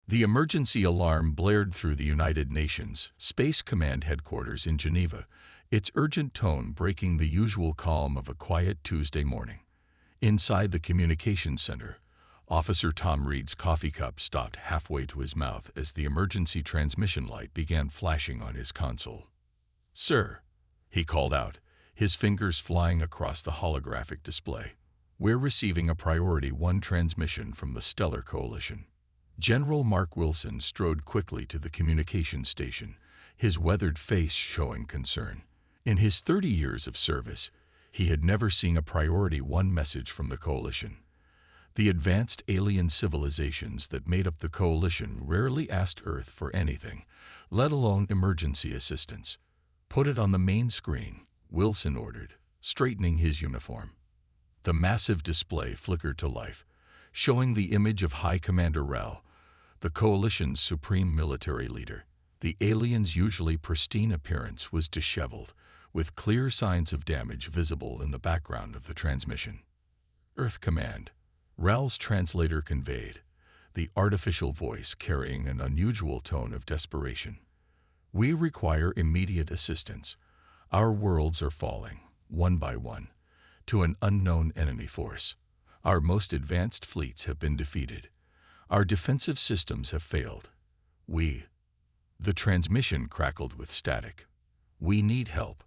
The emergency alarm blared through the United Nations Space Command headquarters in Geneva, its urgent tone breaking the usual calm of a quiet Tuesday morning. Inside the communications center, Officer Tom Reed's coffee cup stopped halfway to his mouth as the emergency transmission light began flashing on his console. "Sir," he called out, his fingers flying across the holographic display. "We're receiving a Priority 1 transmission from the Stellar Coalition." General Mark Wilson strode quickly to the communications station, his weathered face showing concern. In his 30 years of service, he had never seen a Priority 1 message from the Coalition. The advanced alien civilizations that made up the Coalition rarely asked Earth for anything, let alone emergency assistance. "Put it on the main screen," Wilson ordered, straightening his uniform. The massive display flickered to life, showing the image of High Commander Ral, the Coalition's supreme military leader. The alien's usually pristine appearance was disheveled, with clear signs of damage visible in the background of the transmission. "Earth Command," Ral's translator conveyed, the artificial voice carrying an unusual tone of desperation. "We require immediate assistance. Our worlds are falling, one by one, to an unknown enemy force. Our most advanced fleets have been defeated. Our defensive systems have failed. The transmission crackled with static. "We need help."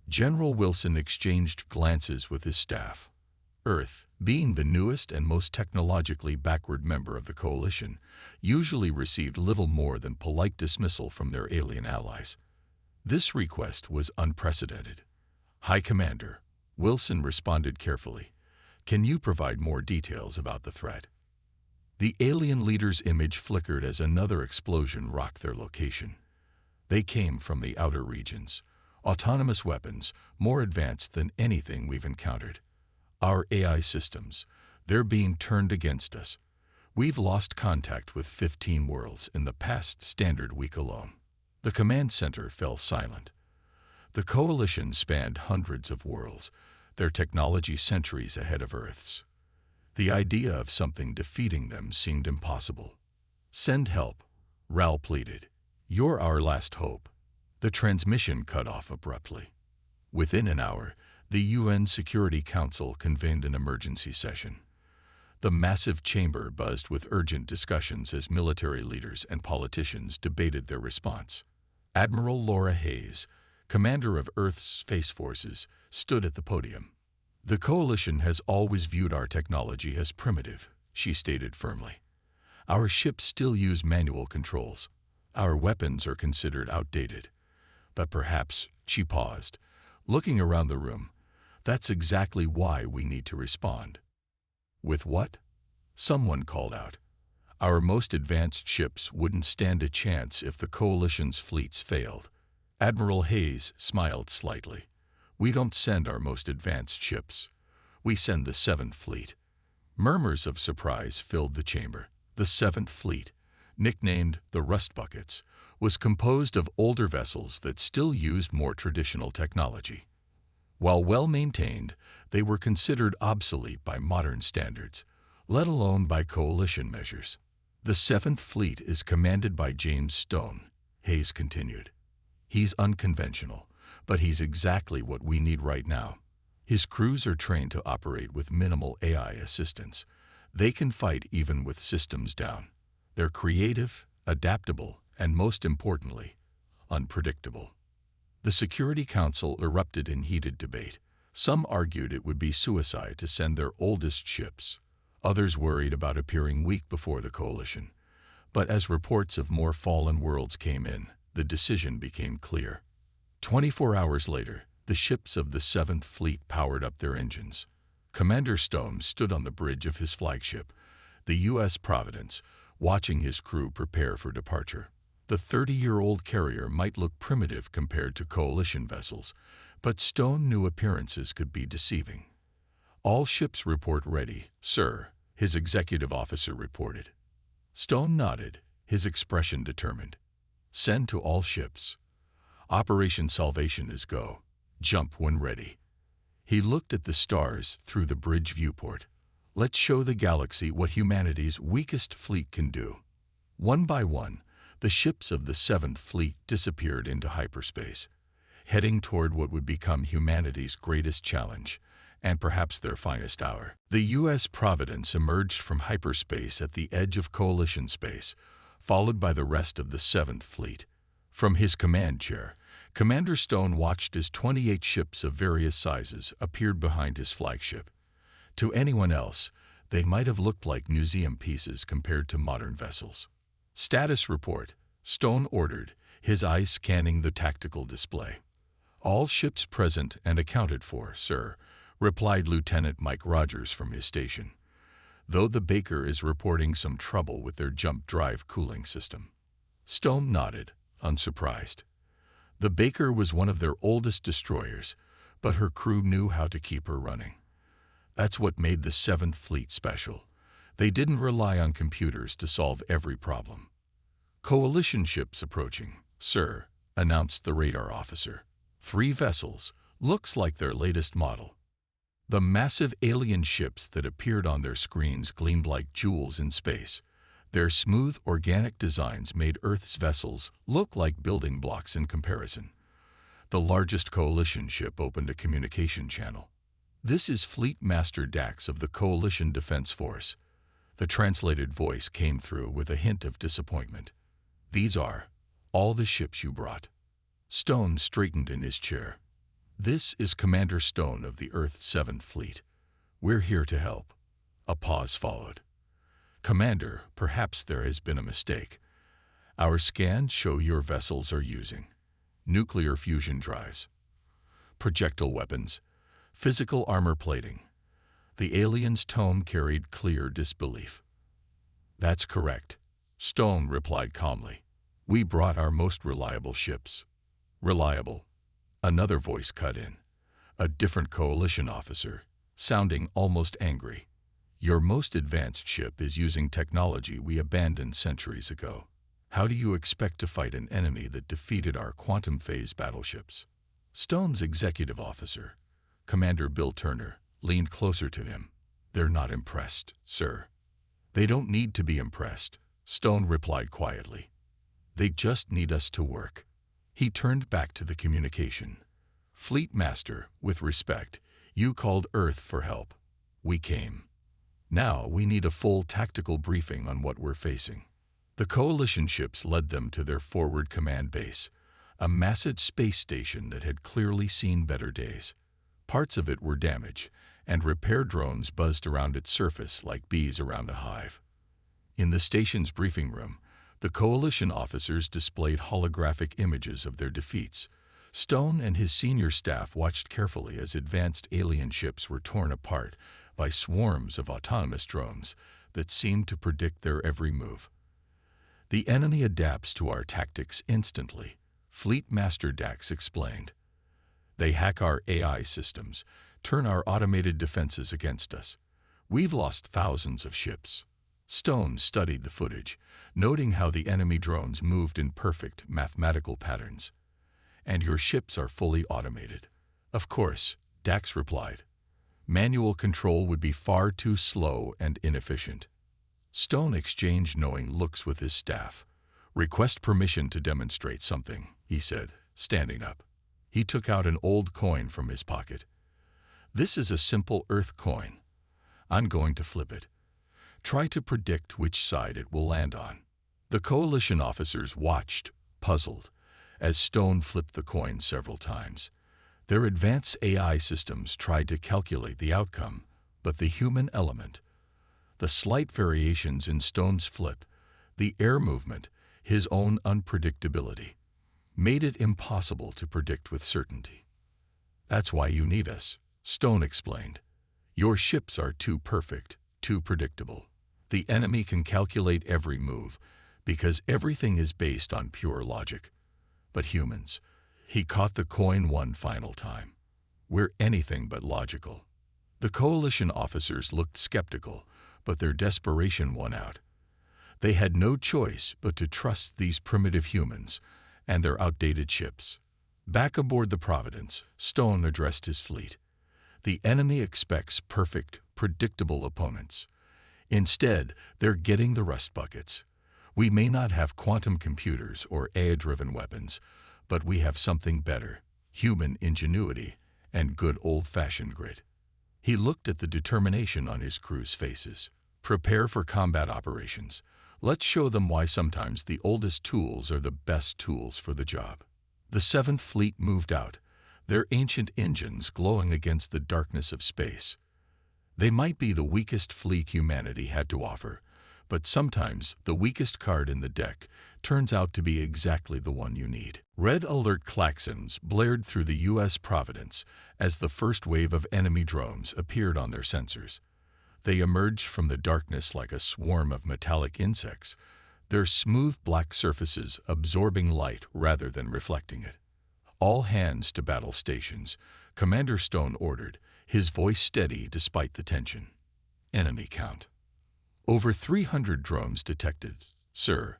General Wilson exchanged glances with his staff. Earth, being the newest and most technologically backward member of the Coalition, usually received little more than polite dismissal from their alien allies. This request was unprecedented. "High Commander," Wilson responded carefully, "can you provide more details about the threat?" The alien leader's image flickered as another explosion rocked their location. They came from the outer regions, autonomous weapons more advanced than anything we've encountered. Our AI systems, they're being turned against us. We've lost contact with 15 worlds in the past standard week alone. The command center fell silent. The Coalition spanned hundreds of worlds, their technology centuries ahead of Earth's. The idea of something defeating them seemed impossible. "Send help," Ral pleaded. "You're our last hope." The transmission cut off abruptly. Within an hour, the UN Security Council convened an emergency session. The massive chamber buzzed with urgent discussions as military leaders and politicians debated their response. Admiral Laura Hayes, commander of Earth's Space Forces, stood at the podium. "The Coalition has always viewed our technology as primitive," she stated firmly. "Our ships still use manual controls. Our weapons are considered outdated. But perhaps," she paused, looking around the room, "that's exactly why we need to respond." "With what?" someone called out. "Our most advanced ships wouldn't stand a chance if the Coalition's fleets failed." Admiral Hayes smiled slightly. "We don't send our most advanced ships. We send the 7th Fleet." Murmurs of surprise filled the chamber. The 7th Fleet, nicknamed the Rust Buckets, was composed of older vessels that still used more traditional technology. While well-maintained, they were considered obsolete by modern standards, let alone by Coalition measures. "The 7th Fleet is commanded by James Stone," Hayes continued. "He's unconventional, but he's exactly what we need right now. His crews are trained to operate with minimal AI assistance. They can fight even with systems down. They're creative, adaptable, and most importantly, unpredictable." The Security Council erupted in heated debate. Some argued it would be suicide to send their oldest ships. Others worried about appearing weak before the Coalition. But as reports of more fallen worlds came in, the decision became clear. 24 hours later, the ships of the 7th Fleet powered up their engines. Commander Stone stood on the bridge of his flagship, the U.S. Providence, watching his crew prepare for departure. The 30-year-old carrier might look primitive compared to Coalition vessels, but Stone knew appearances could be deceiving. "All ships report ready, sir," his executive officer reported. Stone nodded, his expression determined. "Send to all ships. Operation Salvation is go. Jump when ready." He looked at the stars through the bridge viewport. "Let's show the galaxy what humanity's weakest fleet can do." One by one, the ships of the Seventh Fleet disappeared into hyperspace, heading toward what would become humanity's greatest challenge, and perhaps their finest hour. The U.S. Providence emerged from hyperspace at the edge of Coalition space, followed by the rest of the Seventh Fleet. From his command chair, Commander Stone watched as 28 ships of various sizes appeared behind his flagship. To anyone else, they might have looked like museum pieces compared to modern vessels. "Status report," Stone ordered, his eyes scanning the tactical display. "All ships present and accounted for, sir," replied Lieutenant Mike Rogers from his station, "though the Baker is reporting some trouble with their jump drive cooling system." Stone nodded, unsurprised. The Baker was one of their oldest destroyers, but her crew knew how to keep her running. That's what made the Seventh Fleet special. They didn't rely on computers to solve every problem. "Coalition ships approaching, sir," announced the radar officer. 3 vessels, looks like their latest model." The massive alien ships that appeared on their screens gleamed like jewels in space. Their smooth, organic designs made Earth's vessels look like building blocks in comparison. The largest Coalition ship opened a communication channel. "This is Fleet Master Dax of the Coalition Defense Force." The translated voice came through with a hint of disappointment. "These are all the ships you brought." Stone straightened in his chair. "This is Commander Stone of the Earth 7th Fleet. We're here to help." A pause followed. "Commander, perhaps there has been a mistake. Our scans show your vessels are using nuclear fusion drives, projectile weapons, physical armor plating." The alien's tone carried clear disbelief. "That's correct," Stone replied calmly. "We brought our most reliable ships." "Reliable?" Another voice cut in. A different Coalition officer, sounding almost angry. "Your most advanced ship is using technology we abandoned centuries ago. How do you expect to fight an enemy that defeated our quantum phase battleships?" Stone's executive officer, Commander Bill Turner, leaned closer to him. "They're not impressed, sir." "They don't need to be impressed," Stone replied quietly. "They just need us to work." He turned back to the communication. "Fleet Master, with respect, you called Earth for help. We came. Now we need a full tactical briefing on what we're facing." The Coalition ships led them to their forward command base, a massive space station that had clearly seen better days. Parts of it were damaged, and repair drones buzzed around its surface like bees around a hive. In the station's briefing room, the Coalition officers displayed holographic images of their defeats. Stone and his senior staff watched carefully as advanced alien ships were torn apart by swarms of autonomous drones that seemed to predict their every move. "The enemy adapts to our tactics instantly," Fleet Master Dax explained. "They hack our AI systems, turn our automated defenses against us. We've lost thousands of ships." Stone studied the footage, noting how the enemy drones moved in perfect mathematical patterns. "And your ships are fully automated." "Of course," Dax replied. "Manual control would be far too slow and inefficient." Stone exchanged knowing looks with his staff. "Request permission to demonstrate something," he said, standing up. He took out an old coin from his pocket. "This is a simple Earth coin. I'm going to flip it. Try to predict which side it will land on." The Coalition officers watched, puzzled, as Stone flipped the coin several times. Their advanced AI systems tried to calculate the outcome, but the human element, the slight variations in Stone's flip, the air movement, his own unpredictability, made it impossible to predict with certainty. "That's why you need us," Stone explained. "Your ships are too perfect, too predictable. The enemy can calculate every move, because everything is based on pure logic. But humans," he caught the coin one final time, "we're anything but logical." The Coalition officers looked skeptical, but their desperation won out. They had no choice but to trust these primitive humans and their outdated ships. Back aboard the Providence, Stone addressed his fleet. "The enemy expects perfect, predictable opponents. Instead, they're getting the rust buckets. We may not have quantum computers or AI-driven weapons, but we have something better: human ingenuity and good old-fashioned grit. He looked at the determination on his crew's faces. Prepare for combat operations. Let's show them why sometimes the oldest tools are the best tools for the job. The Seventh Fleet moved out, their ancient engines glowing against the darkness of space. They might be the weakest fleet humanity had to offer, but sometimes the weakest card in the deck turns out to be exactly the one you need. Red alert klaxons blared through the U.S. Providence as the first wave of enemy drones appeared on their sensors. They emerged from the darkness like a swarm of metallic insects, their smooth black surfaces absorbing light rather than reflecting it. "All hands to battle stations," Commander Stone ordered, his voice steady despite the tension. "Enemy count." "Over 300 drones detected, sir,"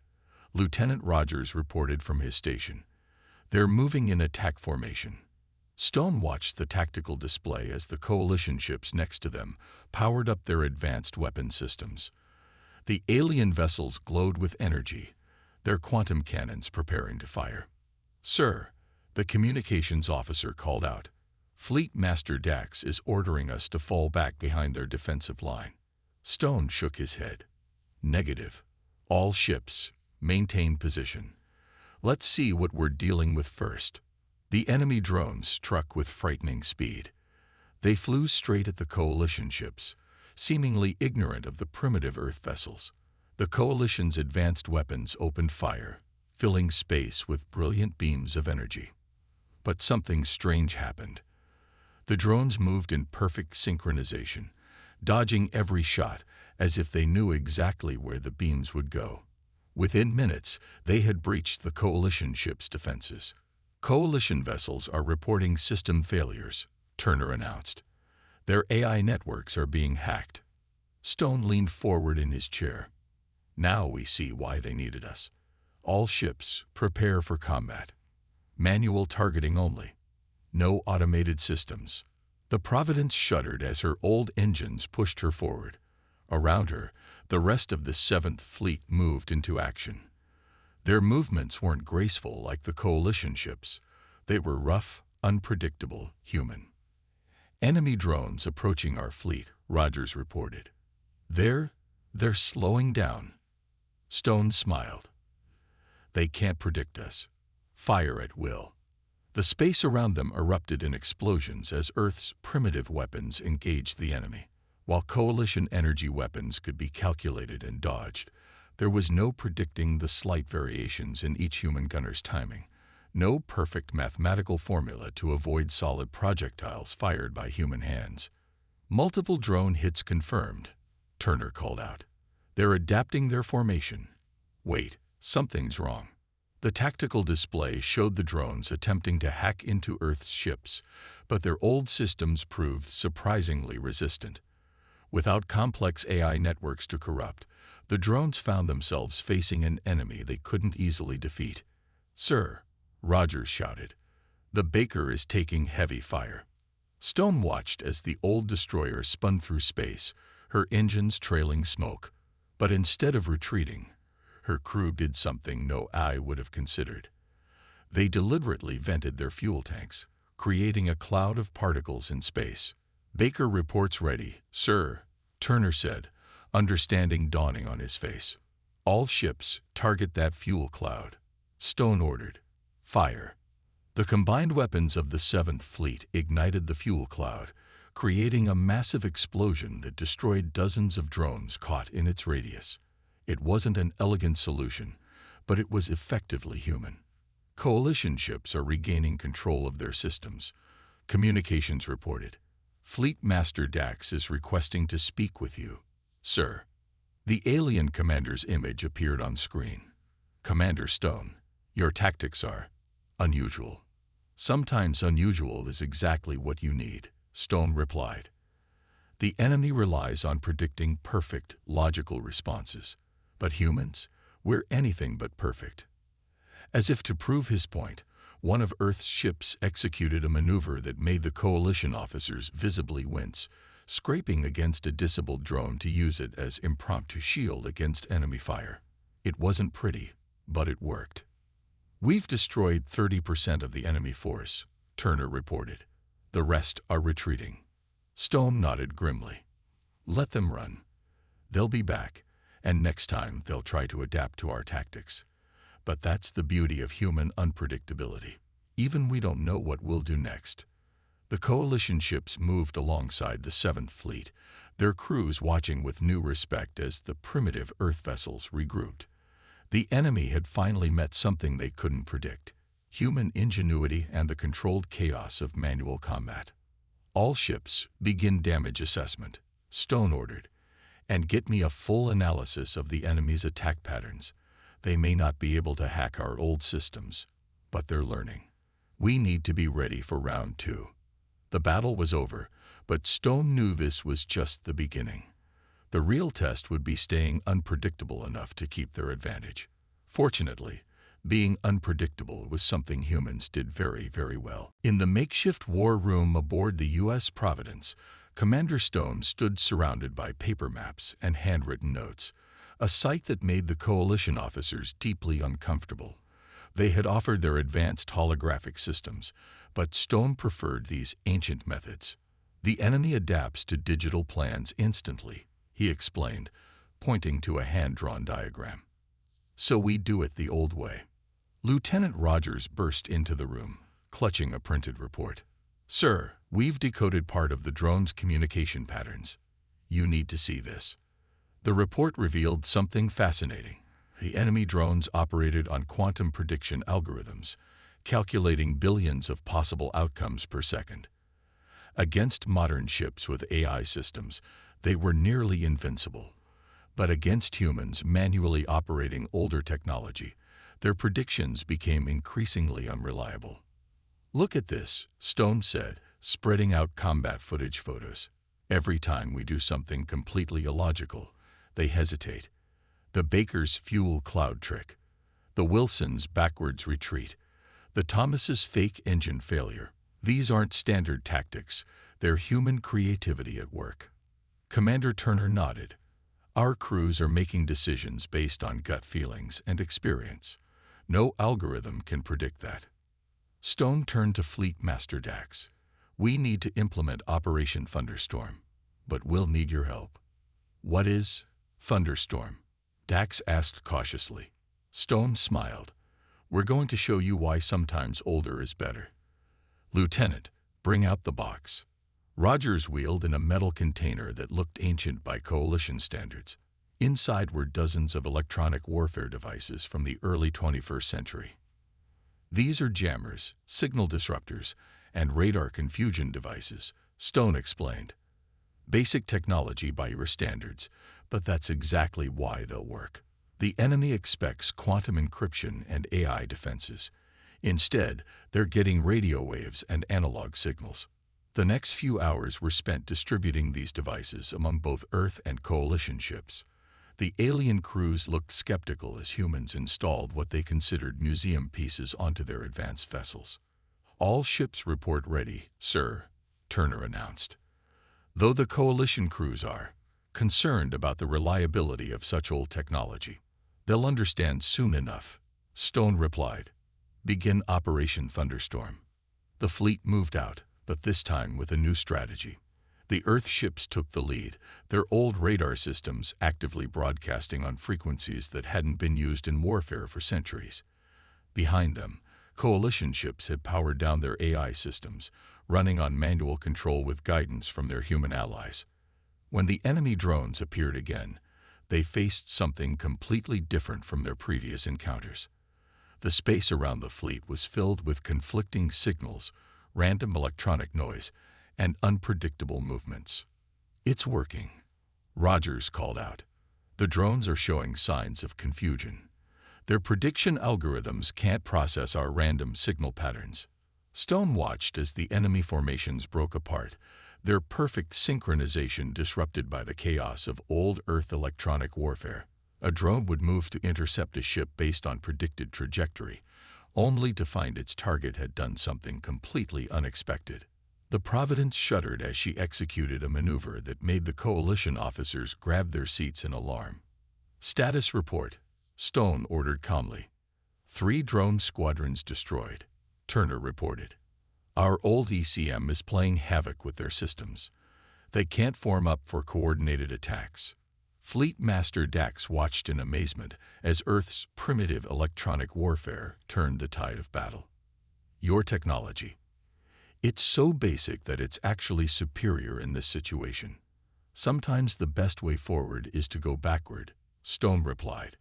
Lieutenant Rogers reported from his station. "They're moving in attack formation." Stone watched the tactical display as the coalition ships next to them powered up their advanced weapon systems. The alien vessels glowed with energy, their quantum cannons preparing to fire. "Sir," the communications officer called out, "Fleet Master Dax is ordering us to fall back behind their defensive line." Stone shook his head. "Negative. All ships, maintain position. Let's see what we're dealing with first." The enemy drones struck with frightening speed. They flew straight at the coalition ships, seemingly ignorant of the primitive Earth vessels. The coalition's advanced weapons opened fire, filling space with brilliant beams of energy. But something strange happened. The drones moved in perfect synchronization, dodging every shot as if they knew exactly where the beams would go. Within minutes, they had breached the coalition ship's defenses. "Coalition vessels are reporting system failures," Turner announced. "Their AI networks are being hacked." Stone leaned forward in his chair. "Now we see why they needed us. All ships, prepare for combat. Manual targeting only. No automated systems." The Providence shuddered as her old engines pushed her forward. Around her, the rest of the Seventh Fleet moved into action. Their movements weren't graceful like the coalition ships. They were rough, unpredictable, human. "Enemy drones approaching our fleet," Rogers reported. They're slowing down." Stone smiled. "They can't predict us. Fire at will." The space around them erupted in explosions as Earth's primitive weapons engaged the enemy. While coalition energy weapons could be calculated and dodged, there was no predicting the slight variations in each human gunner's timing, no perfect mathematical formula to avoid solid projectiles fired by human hands. "Multiple drone hits confirmed," Turner called out. "They're adapting their formation." "Wait, something's wrong." The tactical display showed the drones attempting to hack into Earth's ships, but their old systems proved surprisingly resistant. Without complex AI networks to corrupt, the drones found themselves facing an enemy they couldn't easily defeat. "Sir," Rogers shouted, "the Baker is taking heavy fire." Stone watched as the old destroyer spun through space, her engines trailing smoke. But instead of retreating, her crew did something no eye would have considered. They deliberately vented their fuel tanks, creating a cloud of particles in space. "Baker reports ready, sir," Turner said, understanding dawning on his face. "All ships, target that fuel cloud." Stone ordered. "Fire." The combined weapons of the Seventh Fleet ignited the fuel cloud, creating a massive explosion that destroyed dozens of drones caught in its radius. It wasn't an elegant solution, but it was effectively human. Coalition ships are regaining control of their systems, communications reported. "Fleet Master Dax is requesting to speak with you, sir." The alien commander's image appeared on screen. "Commander Stone, your tactics are unusual." "Sometimes unusual is exactly what you need," Stone replied. "The enemy relies on predicting perfect, logical responses. But humans, we're anything but perfect." As if to prove his point, one of Earth's ships executed a maneuver that made the coalition officers visibly wince, scraping against a disabled drone to use it as impromptu shield against enemy fire. It wasn't pretty, but it worked. "We've destroyed 30% of the enemy force," Turner reported. "The rest are retreating." Stone nodded grimly. "Let them run. They'll be back, and next time they'll try to adapt to our tactics. But that's the beauty of human unpredictability. Even we don't know what we'll do next." The coalition ships moved alongside the 7th Fleet, their crews watching with new respect as the primitive Earth vessels regrouped. The enemy had finally met something they couldn't predict: human ingenuity and the controlled chaos of manual combat. "All ships, begin damage assessment," Stone ordered, "and get me a full analysis of the enemy's attack patterns. They may not be able to hack our old systems, but they're learning. We need to be ready for round 2. The battle was over, but Stone knew this was just the beginning. The real test would be staying unpredictable enough to keep their advantage. Fortunately, being unpredictable was something humans did very, very well. In the makeshift war room aboard the U.S. Providence, Commander Stone stood surrounded by paper maps and handwritten notes, a sight that made the coalition officers deeply uncomfortable. They had offered their advanced holographic systems, but Stone preferred these ancient methods. "The enemy adapts to digital plans instantly," he explained, pointing to a hand-drawn diagram. "So we do it the old way." Lieutenant Rogers burst into the room, clutching a printed report. "Sir, we've decoded part of the drone's communication patterns. You need to see this." The report revealed something fascinating. The enemy drones operated on quantum prediction algorithms, calculating billions of possible outcomes per second. Against modern ships with AI systems, they were nearly invincible. But against humans manually operating older technology, their predictions became increasingly unreliable. "Look at this," Stone said, spreading out combat footage photos. "Every time we do something completely illogical, they hesitate. The Baker's fuel cloud trick, the Wilson's backwards retreat, the Thomas's fake engine failure. These aren't standard tactics, they're human creativity at work." Commander Turner nodded. "Our crews are making decisions based on gut feelings and experience. No algorithm can predict that." Stone turned to Fleet Master Dax. "We need to implement Operation Thunderstorm, but we'll need your help." "What is Thunderstorm?" Dax asked cautiously. Stone smiled. "We're going to show you why sometimes older is better." "Lieutenant, bring out the box." Rogers wheeled in a metal container that looked ancient by coalition standards. Inside were dozens of electronic warfare devices from the early 21st century. "These are jammers, signal disruptors, and radar confusion devices," Stone explained. "Basic technology by your standards, but that's exactly why they'll work. The enemy expects quantum encryption and AI defenses. Instead, they're getting radio waves and analog signals." The next few hours were spent distributing these devices among both Earth and coalition ships. The alien crews looked skeptical as humans installed what they considered museum pieces onto their advanced vessels. "All ships report ready, sir," Turner announced. "Though the coalition crews are concerned about the reliability of such old technology. They'll understand soon enough," Stone replied. "Begin Operation Thunderstorm." The fleet moved out, but this time with a new strategy. The Earth ships took the lead, their old radar systems actively broadcasting on frequencies that hadn't been used in warfare for centuries. Behind them, coalition ships had powered down their AI systems, running on manual control with guidance from their human allies. When the enemy drones appeared again, they faced something completely different from their previous encounters. The space around the fleet was filled with conflicting signals, random electronic noise, and unpredictable movements. "It's working," Rogers called out. "The drones are showing signs of confusion. Their prediction algorithms can't process our random signal patterns." Stone watched as the enemy formations broke apart, their perfect synchronization disrupted by the chaos of old Earth electronic warfare. A drone would move to intercept a ship based on predicted trajectory, only to find its target had done something completely unexpected. The Providence shuddered as she executed a maneuver that made the coalition officers grab their seats in alarm. "Status report," Stone ordered calmly. 3 drone squadrons destroyed, Turner reported. Our old ECM is playing havoc with their systems. They can't form up for coordinated attacks. Fleet Master Dax watched in amazement as Earth's primitive electronic warfare turned the tide of battle. Your technology. It's so basic that it's actually superior in this situation. Sometimes the best way forward is to go backward, Stone replied.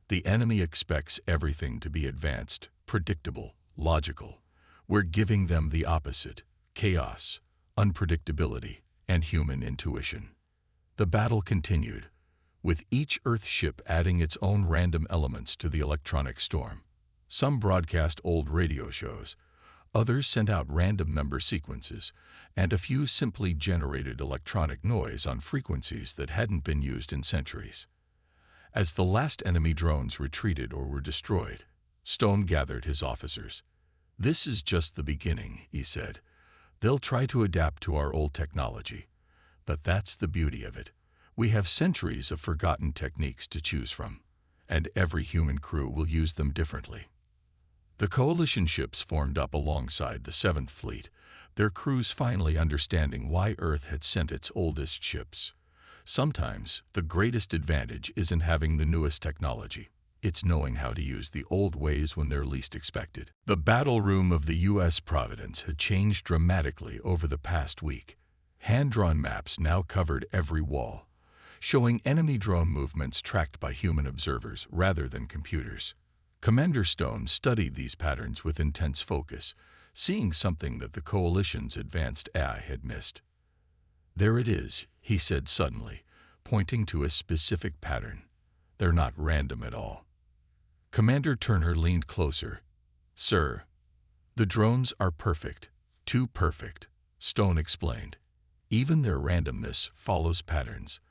The enemy expects everything to be advanced, predictable, logical. We're giving them the opposite: chaos, unpredictability, and human intuition. The battle continued, with each Earth ship adding its own random elements to the electronic storm. Some broadcast old radio shows, others sent out random number sequences, and a few simply generated electronic noise on frequencies that hadn't been used in centuries. As the last enemy drones retreated or were destroyed, Stone gathered his officers. "This is just the beginning," he said. "They'll try to adapt to our old technology. But that's the beauty of it. We have centuries of forgotten techniques to choose from, and every human crew will use them differently." The coalition ships formed up alongside the 7th Fleet, their crews finally understanding why Earth had sent its oldest ships. Sometimes, the greatest advantage isn't having the newest technology. It's knowing how to use the old ways when they're least expected. The battle room of the U.S. Providence had changed dramatically over the past week. Hand-drawn maps now covered every wall, showing enemy drone movements tracked by human observers rather than computers. Commander Stone studied these patterns with intense focus, seeing something that the coalition's advanced AI had missed. "There it is," he said suddenly, pointing to a specific pattern. "They're not random at all." Commander Turner leaned closer. "Sir, the drones are perfect, too perfect," Stone explained. "Even their randomness follows patterns,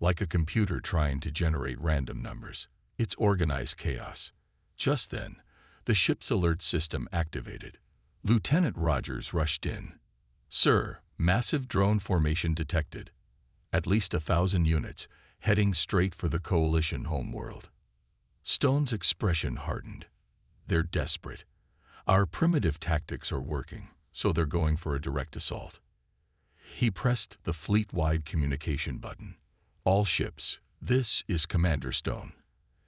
like a computer trying to generate random numbers. It's organized chaos." Just then, the ship's alert system activated. Lieutenant Rogers rushed in. "Sir, massive drone formation detected. At least 1,000 units, heading straight for the coalition homeworld." Stone's expression hardened. "They're desperate. Our primitive tactics are working, so they're going for a direct assault." He pressed the fleet-wide communication button. "All ships, this is Commander Stone.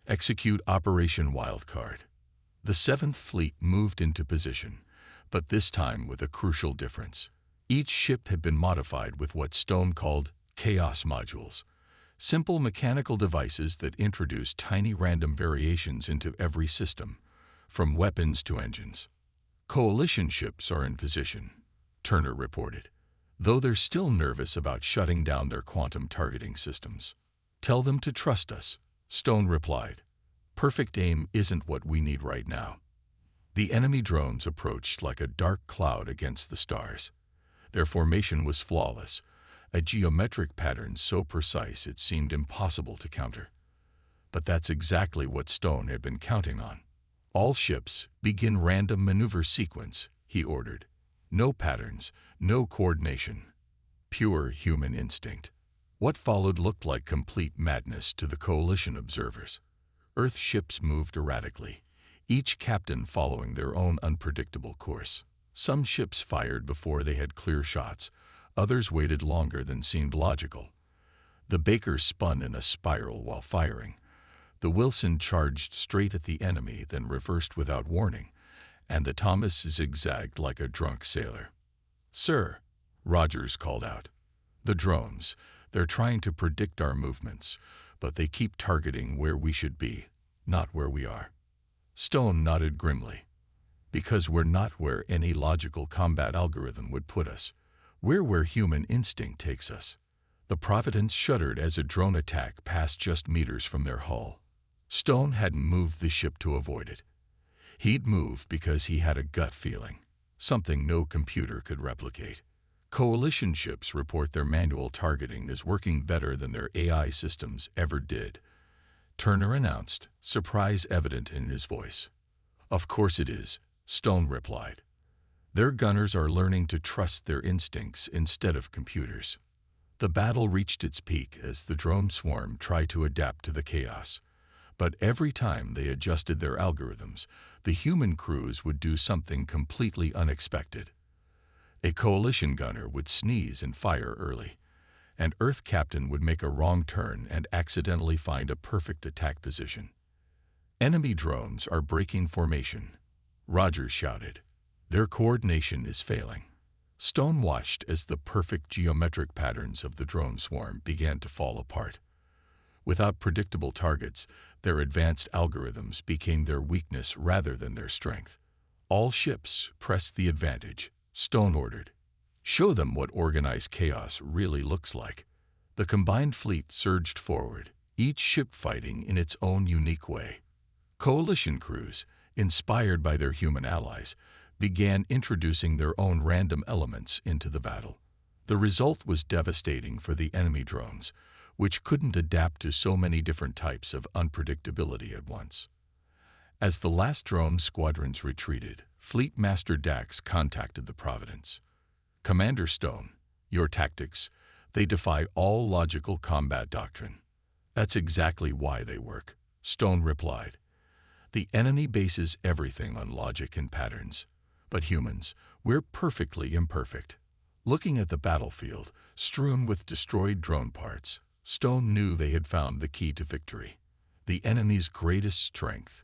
Execute Operation Wildcard." The 7th Fleet moved into position, but this time with a crucial difference. Each ship had been modified with what Stone called chaos modules, simple mechanical devices that introduced tiny random variations into every system, from weapons to engines. "Coalition ships are in position," Turner reported, though they're still nervous about shutting down their quantum targeting systems. "Tell them to trust us," Stone replied. "Perfect aim isn't what we need right now." The enemy drones approached like a dark cloud against the stars. Their formation was flawless, a geometric pattern so precise it seemed impossible to counter. But that's exactly what Stone had been counting on. "All ships, begin random maneuver sequence," he ordered. "No patterns, no coordination. Pure human instinct." What followed looked like complete madness to the coalition observers. Earth ships moved erratically, each captain following their own unpredictable course. Some ships fired before they had clear shots, others waited longer than seemed logical. The Baker spun in a spiral while firing. The Wilson charged straight at the enemy, then reversed without warning, and the Thomas zigzagged like a drunk sailor. "Sir," Rogers called out. "The drones, they're trying to predict our movements, but they keep targeting where we should be, not where we are." Stone nodded grimly. "Because we're not where any logical combat algorithm would put us. We're where human instinct takes us." The Providence shuddered as a drone attack passed just meters from their hull. Stone hadn't moved the ship to avoid it. He'd moved because he had a gut feeling, something no computer could replicate. Coalition ships report their manual targeting is working better than their AI systems ever did, Turner announced, surprise evident in his voice. "Of course it is," Stone replied. "Their gunners are learning to trust their instincts instead of computers." The battle reached its peak as the drone swarm tried to adapt to the chaos. But every time they adjusted their algorithms, the human crews would do something completely unexpected. A coalition gunner would sneeze and fire early. An Earth captain would make a wrong turn and accidentally find a perfect attack position. Enemy drones are breaking formation, Rogers shouted. Their coordination is failing. Stone watched as the perfect geometric patterns of the drone swarm began to fall apart. Without predictable targets, their advanced algorithms became their weakness rather than their strength. All ships pressed the advantage, Stone ordered. Show them what organized chaos really looks like. The combined fleet surged forward, each ship fighting in its own unique way. Coalition crews, inspired by their human allies, began introducing their own random elements into the battle. The result was devastating for the enemy drones, which couldn't adapt to so many different types of unpredictability at once. As the last drone squadrons retreated, Fleet Master Dax contacted the Providence. Commander Stone, your tactics, they defy all logical combat doctrine. That's exactly why they work, Stone replied. The enemy bases everything on logic and patterns. But humans, we're perfectly imperfect. Looking at the battlefield, strewn with destroyed drone parts, Stone knew they had found the key to victory. The enemy's greatest strength,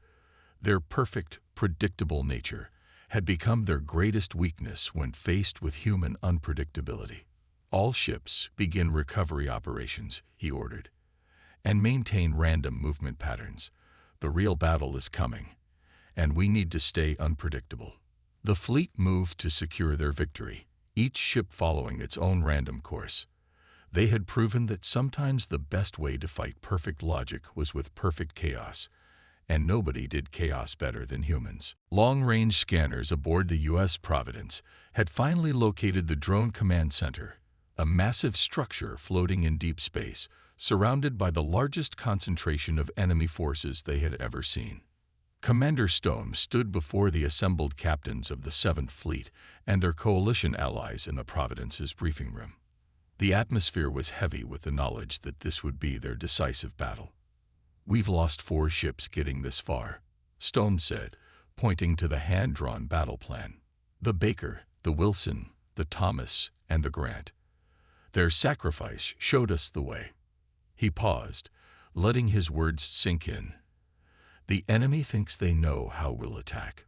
their perfect, predictable nature, had become their greatest weakness when faced with human unpredictability. All ships begin recovery operations, he ordered, and maintain random movement patterns. The real battle is coming, and we need to stay unpredictable. The fleet moved to secure their victory, each ship following its own random course. They had proven that sometimes the best way to fight perfect logic was with perfect chaos, and nobody did chaos better than humans. Long-range scanners aboard the U.S. Providence had finally located the Drone Command Center, a massive structure floating in deep space, surrounded by the largest concentration of enemy forces they had ever seen. Commander Stone stood before the assembled captains of the 7th Fleet and their coalition allies in the Providence's briefing room. The atmosphere was heavy with the knowledge that this would be their decisive battle. We've lost 4 ships getting this far, Stone said, pointing to the hand-drawn battle plan. The Baker, the Wilson, the Thomas, and the Grant. Their sacrifice showed us the way. He paused, letting his words sink in. The enemy thinks they know how we'll attack.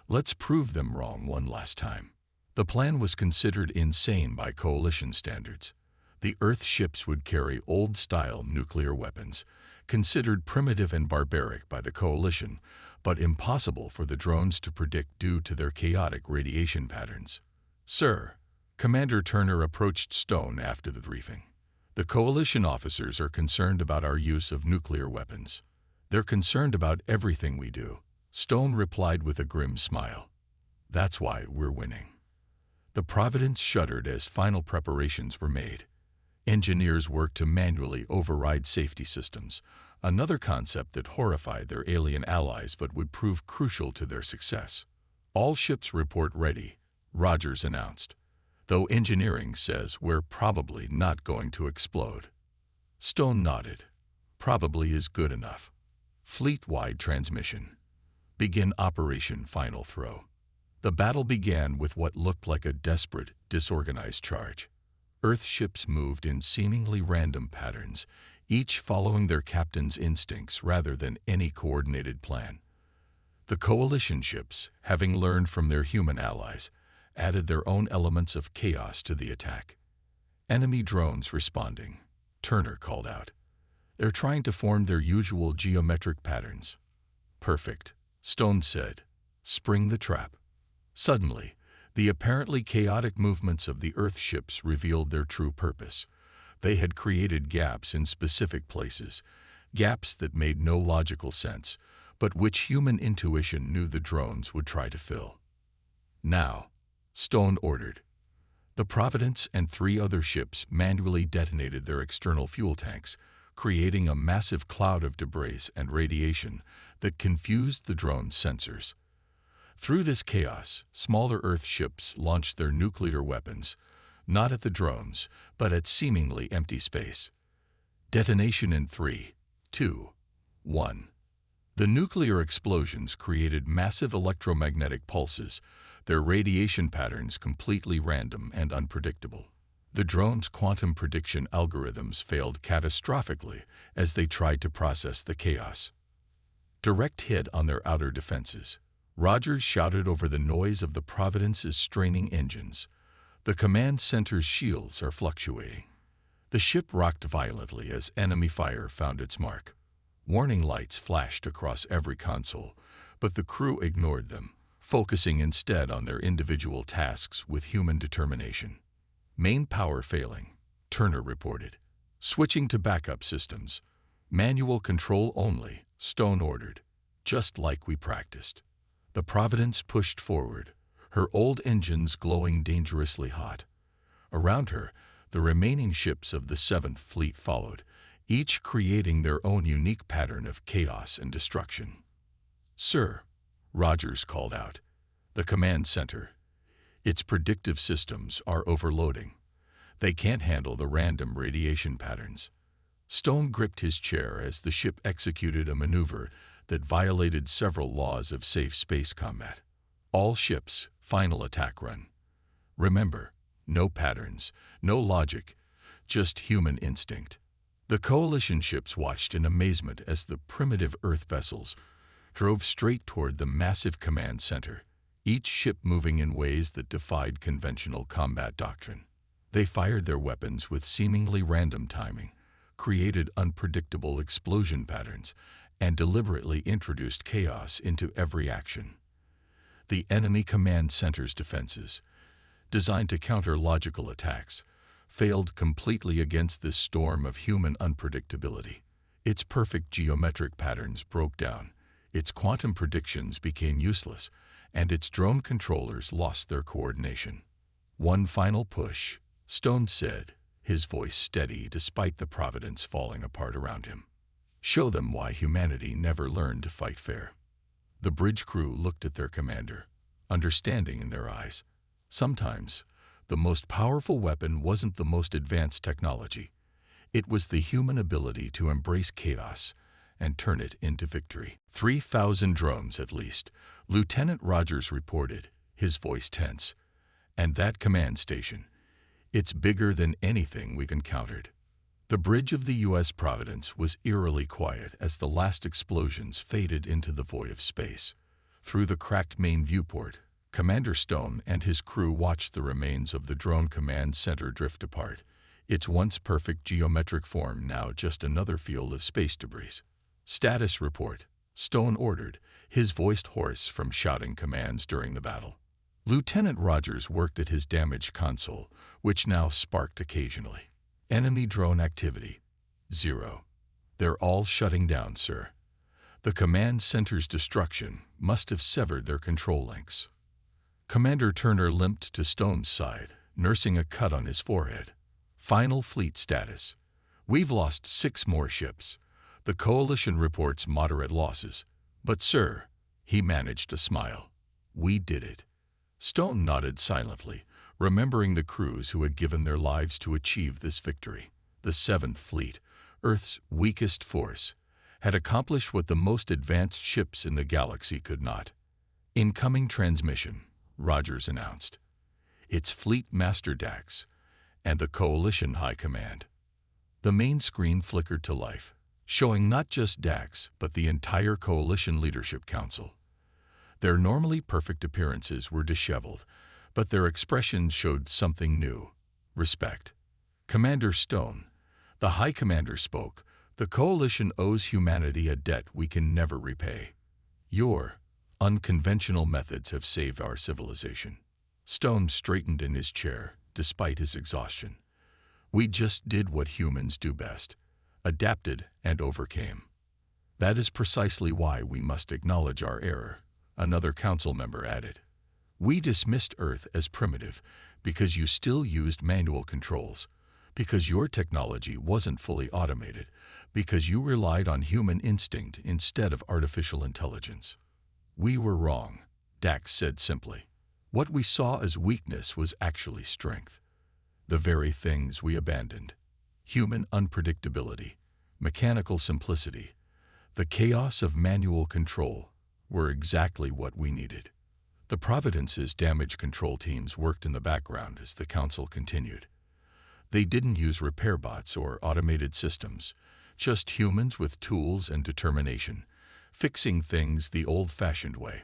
Let's prove them wrong one last time. The plan was considered insane by coalition standards. The Earth ships would carry old-style nuclear weapons, considered primitive and barbaric by the coalition, but impossible for the drones to predict due to their chaotic radiation patterns. Sir, Commander Turner approached Stone after the briefing. The coalition officers are concerned about our use of nuclear weapons. They're concerned about everything we do, Stone replied with a grim smile. That's why we're winning. The Providence shuddered as final preparations were made. Engineers worked to manually override safety systems, another concept that horrified their alien allies but would prove crucial to their success. All ships report ready, Rogers announced, though engineering says we're probably not going to explode. Stone nodded. Probably is good enough. Fleet-wide transmission. Begin Operation Final Throw. The battle began with what looked like a desperate, disorganized charge. Earth ships moved in seemingly random patterns, each following their captain's instincts rather than any coordinated plan. The coalition ships, having learned from their human allies, added their own elements of chaos to the attack. Enemy drones responding, Turner called out. They're trying to form their usual geometric patterns. Perfect, Stone said. Spring the trap. Suddenly, the apparently chaotic movements of the Earth ships revealed their true purpose. They had created gaps in specific places, gaps that made no logical sense, but which human intuition knew the drones would try to fill. Now, Stone ordered. The Providence and 3 other ships manually detonated their external fuel tanks, creating a massive cloud of debris and radiation that confused the drone's sensors. Through this chaos, smaller Earth ships launched their nuclear weapons, not at the drones, but at seemingly empty space. Detonation in 3, 2, 1. The nuclear explosions created massive electromagnetic pulses, their radiation patterns completely random and unpredictable. The drone's quantum prediction algorithms failed catastrophically as they tried to process the chaos. Direct hit on their outer defenses. Rogers shouted over the noise of the Providence's straining engines. The command center's shields are fluctuating. The ship rocked violently as enemy fire found its mark. Warning lights flashed across every console, but the crew ignored them, focusing instead on their individual tasks with human determination. Main power failing, Turner reported. Switching to backup systems. Manual control only, Stone ordered, just like we practiced. The Providence pushed forward, her old engines glowing dangerously hot. Around her, the remaining ships of the 7th Fleet followed, each creating their own unique pattern of chaos and destruction. "Sir," Rogers called out, "the command center. Its predictive systems are overloading. They can't handle the random radiation patterns." Stone gripped his chair as the ship executed a maneuver that violated several laws of safe space combat. "All ships, final attack run. Remember, no patterns, no logic, just human instinct." The Coalition ships watched in amazement as the primitive Earth vessels drove straight toward the massive command center, each ship moving in ways that defied conventional combat doctrine. They fired their weapons with seemingly random timing, created unpredictable explosion patterns, and deliberately introduced chaos into every action. The enemy command center's defenses, designed to counter logical attacks, failed completely against this storm of human unpredictability. Its perfect geometric patterns broke down, its quantum predictions became useless, and its drone controllers lost their coordination. "One final push," Stone said, his voice steady despite the Providence falling apart around him. "Show them why humanity never learned to fight fair." The bridge crew looked at their commander, understanding in their eyes. Sometimes, the most powerful weapon wasn't the most advanced technology. It was the human ability to embrace chaos and turn it into victory. 3,000 drones at least, Lieutenant Rogers reported, his voice tense. "And that command station, it's bigger than anything we've encountered." The bridge of the U.S. Providence was eerily quiet as the last explosions faded into the void of space. Through the cracked main viewport, Commander Stone and his crew watched the remains of the drone command center drift apart, its once perfect geometric form now just another field of space debris. "Status report," Stone ordered, his voice hoarse from shouting commands during the battle. Lieutenant Rogers worked at his damaged console, which now sparked occasionally. "Enemy drone activity, 0. They're all shutting down, sir. The command center's destruction must have severed their control links." Commander Turner limped to Stone's side, nursing a cut on his forehead. "Final fleet status. We've lost 6 more ships. The Coalition reports moderate losses. But sir," he managed to smile, "we did it." Stone nodded silently, remembering the crews who had given their lives to achieve this victory. The 7th Fleet, Earth's weakest force, had accomplished what the most advanced ships in the galaxy could not. "Incoming transmission," Rogers announced. "It's Fleet Master Dax and the Coalition High Command." The main screen flickered to life, showing not just Dax but the entire Coalition Leadership Council. Their normally perfect appearances were disheveled, but their expressions showed something new: respect. "Commander Stone," the High Commander spoke, "the Coalition owes humanity a debt we can never repay. Your unconventional methods have saved our civilization." Stone straightened in his chair, despite his exhaustion. "We just did what humans do best, adapted and overcame. That is precisely why we must acknowledge our error," another council member added. "We dismissed Earth as primitive because you still used manual controls, because your technology wasn't fully automated, because you relied on human instinct instead of artificial intelligence." "We were wrong," Dax said simply. "What we saw as weakness was actually strength. The very things we abandoned: human unpredictability, mechanical simplicity, The chaos of manual control were exactly what we needed. The Providence's damage control teams worked in the background as the Council continued. They didn't use repair bots or automated systems, just humans with tools and determination, fixing things the old-fashioned way.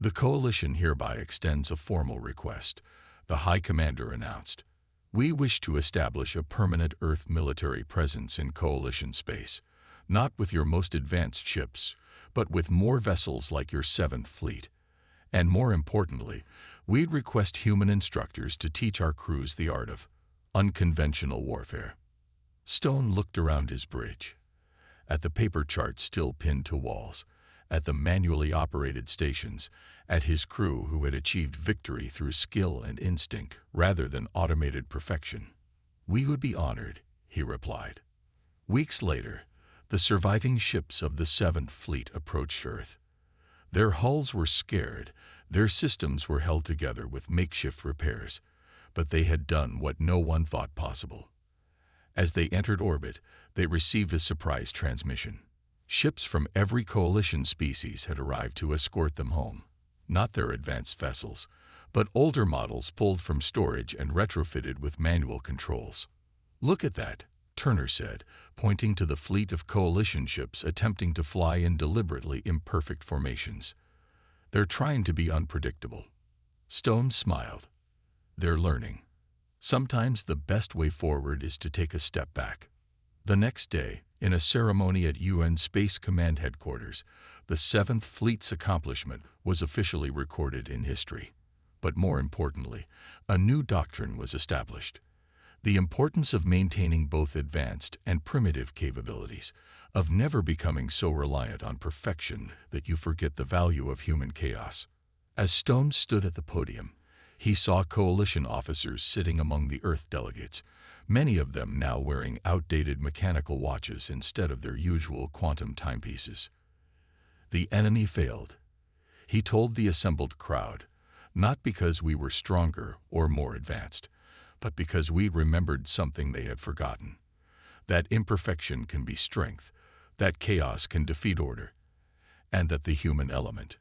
The Coalition hereby extends a formal request, the High Commander announced. We wish to establish a permanent Earth military presence in Coalition space, not with your most advanced ships, but with more vessels like your 7th Fleet. And more importantly, we'd request human instructors to teach our crews the art of unconventional warfare. Stone looked around his bridge, at the paper charts still pinned to walls, at the manually operated stations, at his crew who had achieved victory through skill and instinct rather than automated perfection. We would be honored, he replied. Weeks later, the surviving ships of the 7th Fleet approached Earth. Their hulls were scared, their systems were held together with makeshift repairs, but they had done what no one thought possible. As they entered orbit, they received a surprise transmission. Ships from every Coalition species had arrived to escort them home. Not their advanced vessels, but older models pulled from storage and retrofitted with manual controls. Look at that, Turner said, pointing to the fleet of Coalition ships attempting to fly in deliberately imperfect formations. They're trying to be unpredictable. Stone smiled. They're learning. Sometimes the best way forward is to take a step back. The next day, in a ceremony at UN Space Command Headquarters, the 7th Fleet's accomplishment was officially recorded in history. But more importantly, a new doctrine was established. The importance of maintaining both advanced and primitive capabilities, of never becoming so reliant on perfection that you forget the value of human chaos. As Stone stood at the podium, he saw Coalition officers sitting among the Earth delegates, many of them now wearing outdated mechanical watches instead of their usual quantum timepieces. The enemy failed, he told the assembled crowd, not because we were stronger or more advanced, but because we remembered something they had forgotten. That imperfection can be strength, that chaos can defeat order, and that the human element,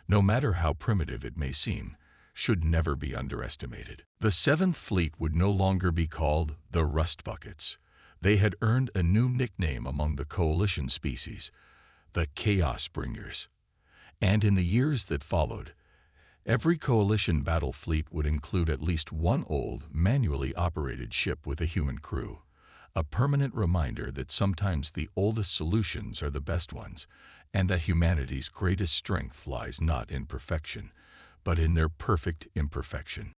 no matter how primitive it may seem, should never be underestimated. The 7th Fleet would no longer be called the Rust Buckets. They had earned a new nickname among the Coalition species, the Chaos Bringers. And in the years that followed, every Coalition battle fleet would include at least one old, manually operated ship with a human crew, a permanent reminder that sometimes the oldest solutions are the best ones, and that humanity's greatest strength lies not in perfection, but in their perfect imperfection.